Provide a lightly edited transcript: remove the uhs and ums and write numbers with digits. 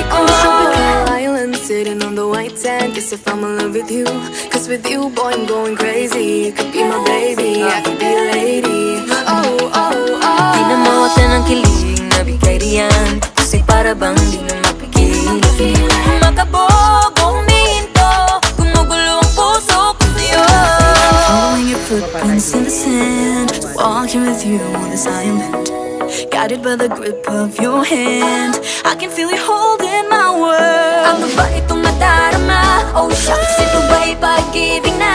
On the tropical island, sitting on the white sand. Guess if I'm in love with you, cause with you, boy, I'm going crazy. You could be my baby, I could be a lady. Oh, oh, oh. Di na mawatan ng kilig na bigay riyan, kasi para bang di na mapigil. Makabog o huminto, gumugulo ang puso ko sa'yo. Following your footprints in the sand, walking with you on this island, guided by the grip of your hand. I can feel you holding my world. Ano ba itong nadarama? Oh shucks, ito ba'y pag-ibig na?